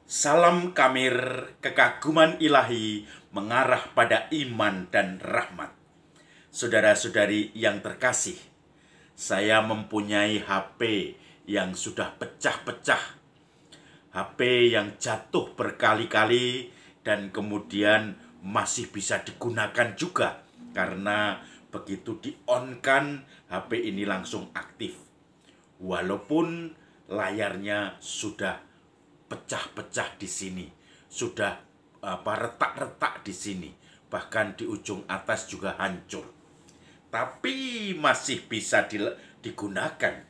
Salam kamir, kekaguman ilahi mengarah pada iman dan rahmat. Saudara-saudari yang terkasih, saya mempunyai HP yang sudah pecah-pecah. HP yang jatuh berkali-kali dan kemudian masih bisa digunakan juga. Karena begitu di-on-kan, HP ini langsung aktif. Walaupun layarnya sudah pecah-pecah di sini, sudah retak-retak di sini, bahkan di ujung atas juga hancur, tapi masih bisa digunakan.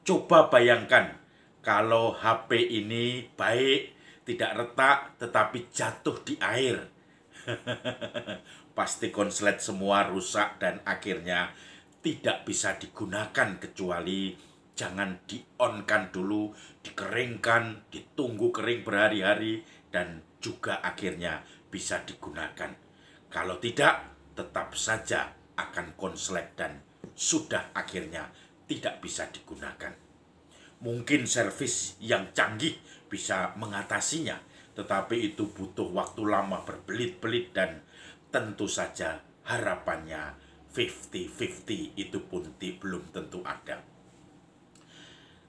Coba bayangkan kalau HP ini baik, tidak retak, tetapi jatuh di air. Pasti konslet semua rusak dan akhirnya tidak bisa digunakan, kecuali jangan di-on-kan dulu, dikeringkan, ditunggu kering berhari-hari, dan juga akhirnya bisa digunakan. Kalau tidak, tetap saja akan konslet dan sudah akhirnya tidak bisa digunakan. Mungkin servis yang canggih bisa mengatasinya, tetapi itu butuh waktu lama berbelit-belit dan tentu saja harapannya 50-50 itu pun belum tentu ada.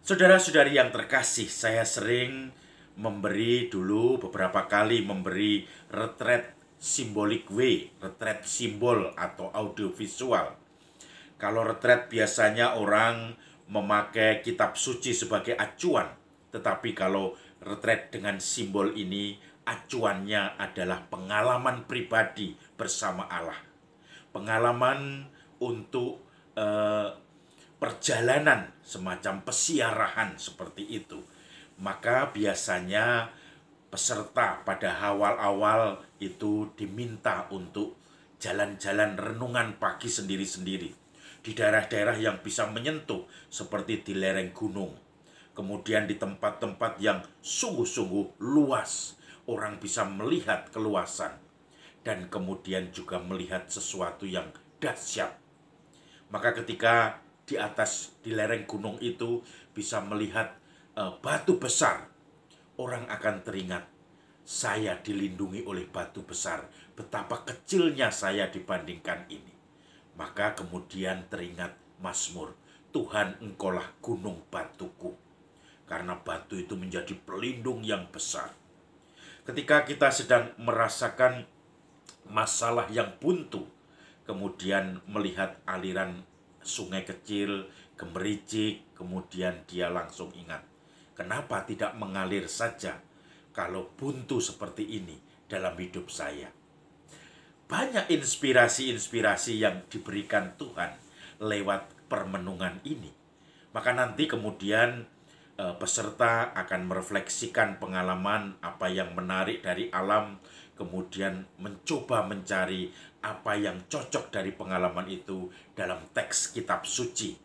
Saudara-saudari yang terkasih, saya sering beberapa kali memberi retret simbolik way, retret simbol atau audiovisual. Kalau retret biasanya orang memakai kitab suci sebagai acuan, tetapi kalau retret dengan simbol ini, acuannya adalah pengalaman pribadi bersama Allah. Pengalaman untuk perjalanan semacam pesiarahan seperti itu. Maka biasanya peserta pada awal-awal itu diminta untuk jalan-jalan renungan pagi sendiri-sendiri di daerah-daerah yang bisa menyentuh, seperti di lereng gunung. Kemudian di tempat-tempat yang sungguh-sungguh luas, orang bisa melihat keluasan dan kemudian juga melihat sesuatu yang dahsyat. Maka ketika di lereng gunung itu bisa melihat batu besar, orang akan teringat, saya dilindungi oleh batu besar, betapa kecilnya saya dibandingkan ini. Maka kemudian teringat Mazmur, Tuhan engkaulah gunung batuku, karena batu itu menjadi pelindung yang besar. Ketika kita sedang merasakan masalah yang buntu, kemudian melihat aliran sungai kecil, gemericik, kemudian dia langsung ingat, kenapa tidak mengalir saja kalau buntu seperti ini dalam hidup saya. Banyak inspirasi-inspirasi yang diberikan Tuhan lewat permenungan ini. Maka nanti kemudian peserta akan merefleksikan pengalaman apa yang menarik dari alam, kemudian mencoba mencari apa yang cocok dari pengalaman itu dalam teks kitab suci.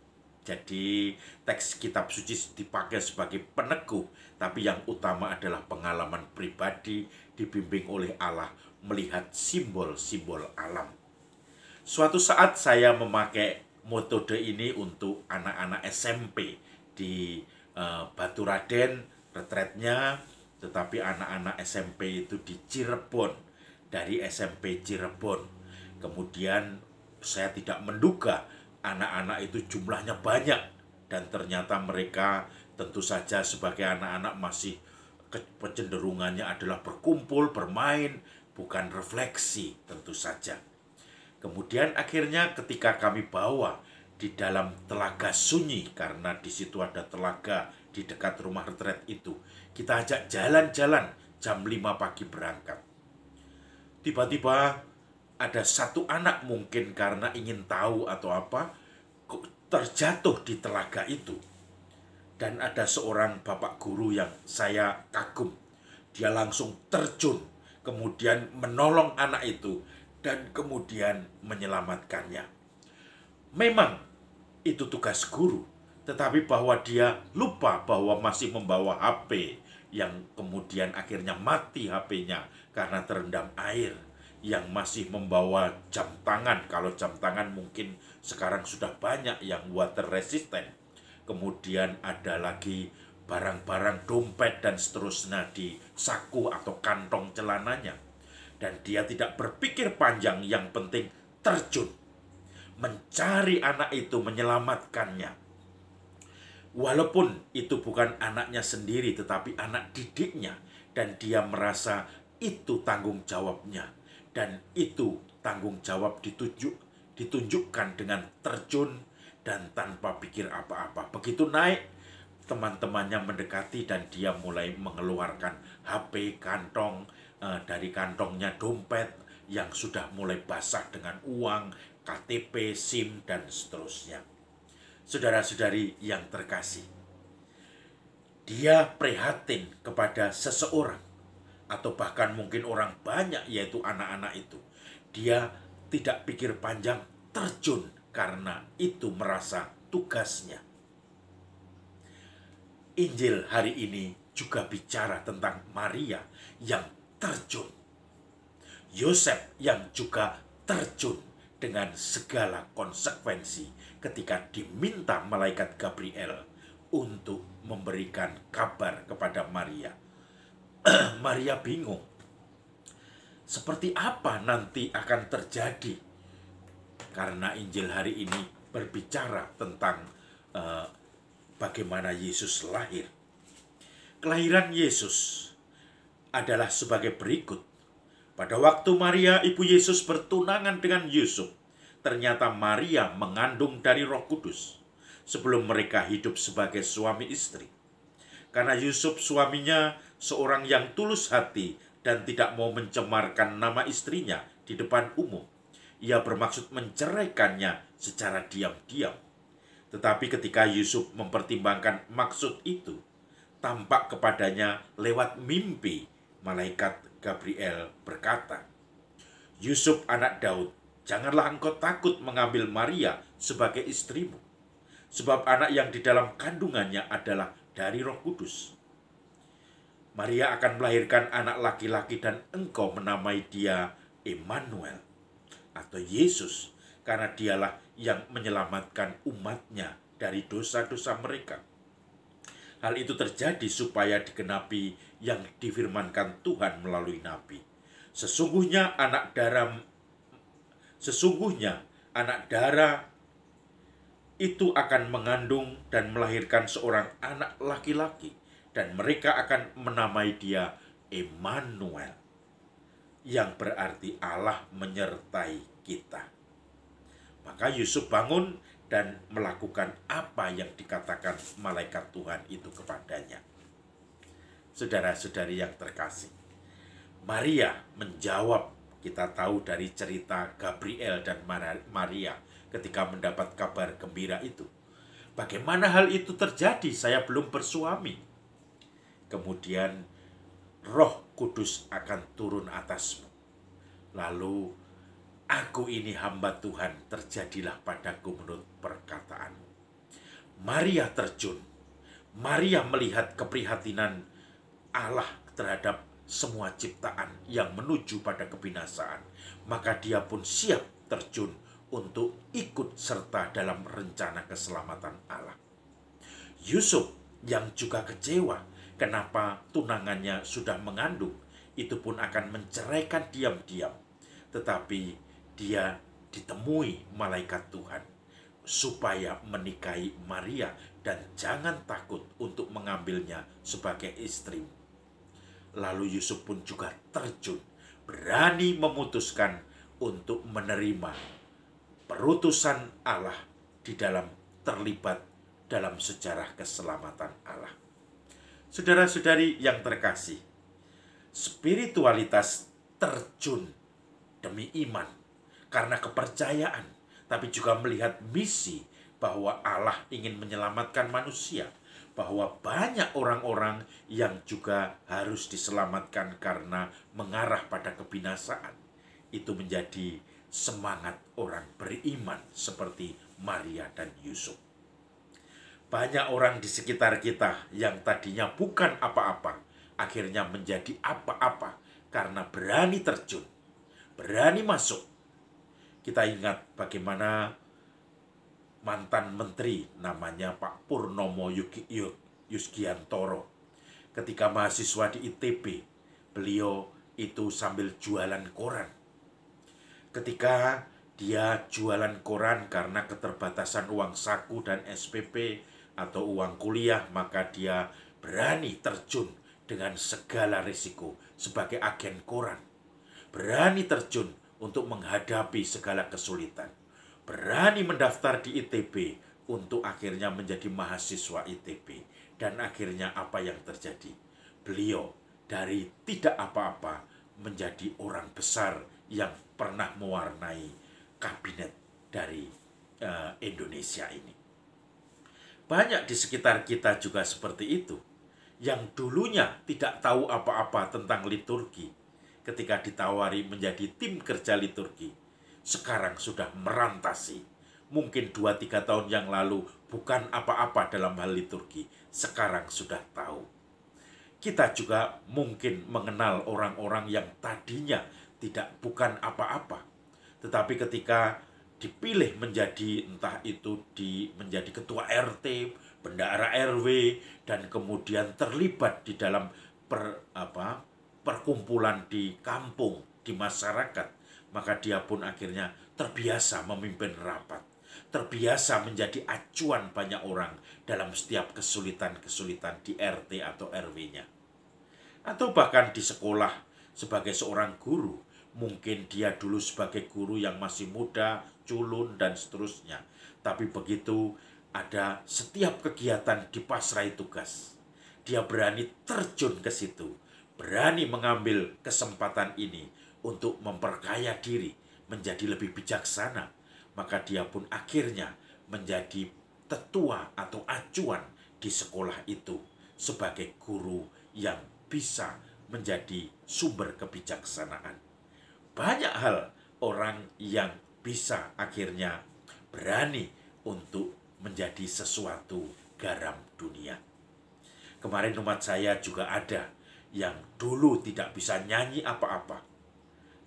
Jadi teks kitab suci dipakai sebagai peneguh, tapi yang utama adalah pengalaman pribadi dibimbing oleh Allah melihat simbol-simbol alam. Suatu saat saya memakai metode ini untuk anak-anak SMP di Batu Raden retretnya, tetapi anak-anak SMP itu di Cirebon, dari SMP Cirebon. Kemudian saya tidak menduga anak-anak itu jumlahnya banyak, dan ternyata mereka tentu saja sebagai anak-anak masih kecenderungannya adalah berkumpul, bermain, bukan refleksi tentu saja. Kemudian akhirnya ketika kami bawa di dalam telaga sunyi, karena di situ ada telaga di dekat rumah retret itu, kita ajak jalan-jalan jam 5 pagi berangkat. Tiba-tiba ada satu anak, mungkin karena ingin tahu atau apa, terjatuh di telaga itu. Dan ada seorang bapak guru yang saya kagum. Dia langsung terjun, kemudian menolong anak itu, dan kemudian menyelamatkannya. Memang itu tugas guru, tetapi bahwa dia lupa bahwa masih membawa HP, yang kemudian akhirnya mati HP-nya karena terendam air, yang masih membawa jam tangan. Kalau jam tangan mungkin sekarang sudah banyak yang water resistant. Kemudian ada lagi barang-barang dompet dan seterusnya di saku atau kantong celananya. Dan dia tidak berpikir panjang, yang penting terjun, mencari anak itu, menyelamatkannya. Walaupun itu bukan anaknya sendiri, tetapi anak didiknya. Dan dia merasa itu tanggung jawabnya. Dan itu tanggung jawab ditunjukkan dengan terjun dan tanpa pikir apa-apa. Begitu naik, teman-temannya mendekati dan dia mulai mengeluarkan HP, kantong, dari kantongnya dompet yang sudah mulai basah dengan uang, KTP, SIM, dan seterusnya. Saudara-saudari yang terkasih, dia prihatin kepada seseorang, atau bahkan mungkin orang banyak, yaitu anak-anak itu. Dia tidak pikir panjang, terjun karena itu merasa tugasnya. Injil hari ini juga bicara tentang Maria yang terjun, Yosef yang juga terjun dengan segala konsekuensi ketika diminta malaikat Gabriel untuk memberikan kabar kepada Maria. Maria bingung, seperti apa nanti akan terjadi, karena Injil hari ini berbicara tentang bagaimana Yesus lahir. Kelahiran Yesus adalah sebagai berikut. Pada waktu Maria, ibu Yesus, bertunangan dengan Yusuf, ternyata Maria mengandung dari Roh Kudus sebelum mereka hidup sebagai suami istri. Karena Yusuf suaminya seorang yang tulus hati dan tidak mau mencemarkan nama istrinya di depan umum, ia bermaksud menceraikannya secara diam-diam. Tetapi ketika Yusuf mempertimbangkan maksud itu, tampak kepadanya lewat mimpi malaikat Gabriel berkata, "Yusuf anak Daud, janganlah engkau takut mengambil Maria sebagai istrimu, sebab anak yang di dalam kandungannya adalah dari Roh Kudus. Maria akan melahirkan anak laki-laki dan engkau menamai dia Immanuel," atau Yesus, karena dialah yang menyelamatkan umatnya dari dosa-dosa mereka. Hal itu terjadi supaya digenapi yang difirmankan Tuhan melalui nabi. Sesungguhnya anak darah itu akan mengandung dan melahirkan seorang anak laki-laki, dan mereka akan menamai dia Immanuel, yang berarti Allah menyertai kita. Maka Yusuf bangun dan melakukan apa yang dikatakan malaikat Tuhan itu kepadanya. Saudara-saudari yang terkasih, Maria menjawab, kita tahu dari cerita Gabriel dan Maria ketika mendapat kabar gembira itu. Bagaimana hal itu terjadi? Saya belum bersuami. Kemudian Roh Kudus akan turun atasmu. Lalu, "Aku ini hamba Tuhan, terjadilah padaku menurut perkataanmu." Maria terjun. Maria melihat keprihatinan Allah terhadap semua ciptaan yang menuju pada kebinasaan. Maka dia pun siap terjun untuk ikut serta dalam rencana keselamatan Allah. Yusuf yang juga kecewa kenapa tunangannya sudah mengandung, itu pun akan menceraikan diam-diam. Tetapi dia ditemui malaikat Tuhan supaya menikahi Maria dan jangan takut untuk mengambilnya sebagai istri. Lalu Yusuf pun juga terjun, berani memutuskan untuk menerima perutusan Allah di dalam terlibat dalam sejarah keselamatan Allah. Saudara-saudari yang terkasih, spiritualitas terjun demi iman karena kepercayaan, tapi juga melihat misi bahwa Allah ingin menyelamatkan manusia, bahwa banyak orang-orang yang juga harus diselamatkan karena mengarah pada kebinasaan. Itu menjadi semangat orang beriman seperti Maria dan Yusuf. Banyak orang di sekitar kita yang tadinya bukan apa-apa, akhirnya menjadi apa-apa karena berani terjun, berani masuk. Kita ingat bagaimana mantan menteri namanya Pak Purnomo Yusgiantoro. Ketika mahasiswa di ITB, beliau itu sambil jualan koran. Ketika dia jualan koran karena keterbatasan uang saku dan SPP atau uang kuliah, maka dia berani terjun dengan segala risiko sebagai agen koran. Berani terjun untuk menghadapi segala kesulitan. Berani mendaftar di ITB untuk akhirnya menjadi mahasiswa ITB. Dan akhirnya apa yang terjadi? Beliau dari tidak apa-apa menjadi orang besar yang pernah mewarnai kabinet dari Indonesia ini. Banyak di sekitar kita juga seperti itu, yang dulunya tidak tahu apa-apa tentang liturgi. Ketika ditawari menjadi tim kerja liturgi, sekarang sudah merantasi. Mungkin 2-3 tahun yang lalu bukan apa-apa dalam hal liturgi, sekarang sudah tahu. Kita juga mungkin mengenal orang-orang yang tadinya bukan apa-apa, tetapi ketika dipilih menjadi entah itu menjadi ketua RT, bendahara RW, dan kemudian terlibat di dalam perkumpulan di kampung, di masyarakat, maka dia pun akhirnya terbiasa memimpin rapat, terbiasa menjadi acuan banyak orang dalam setiap kesulitan-kesulitan di RT atau RW-nya. Atau bahkan di sekolah sebagai seorang guru, mungkin dia dulu sebagai guru yang masih muda, culun, dan seterusnya. Tapi begitu ada setiap kegiatan dipasrai tugas, dia berani terjun ke situ, berani mengambil kesempatan ini untuk memperkaya diri, menjadi lebih bijaksana. Maka dia pun akhirnya menjadi tetua atau acuan di sekolah itu sebagai guru yang bisa menjadi sumber kebijaksanaan. Banyak hal orang yang bisa akhirnya berani untuk menjadi sesuatu garam dunia. Kemarin umat saya juga ada yang dulu tidak bisa nyanyi apa-apa.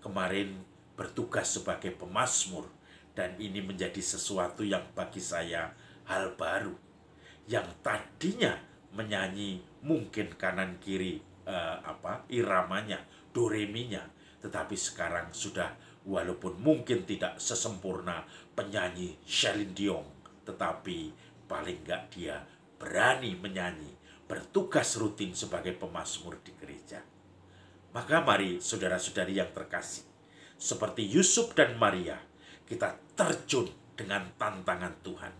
Kemarin bertugas sebagai pemazmur. Dan ini menjadi sesuatu yang bagi saya hal baru. Yang tadinya menyanyi mungkin kanan kiri iramanya, doreminya, tetapi sekarang sudah walaupun mungkin tidak sesempurna penyanyi Celine Dion, tetapi paling enggak dia berani menyanyi, bertugas rutin sebagai pemazmur di gereja. Maka mari saudara-saudari yang terkasih, seperti Yusuf dan Maria, kita terjun dengan tantangan Tuhan.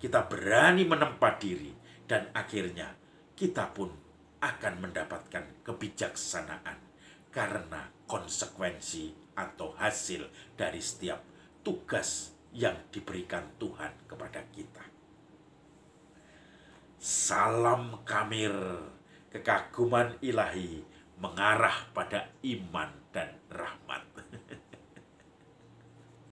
Kita berani menempa diri dan akhirnya kita pun akan mendapatkan kebijaksanaan karena konsekuensi atau hasil dari setiap tugas yang diberikan Tuhan kepada kita. Salam Kamir, kekaguman ilahi mengarah pada iman dan rahmat.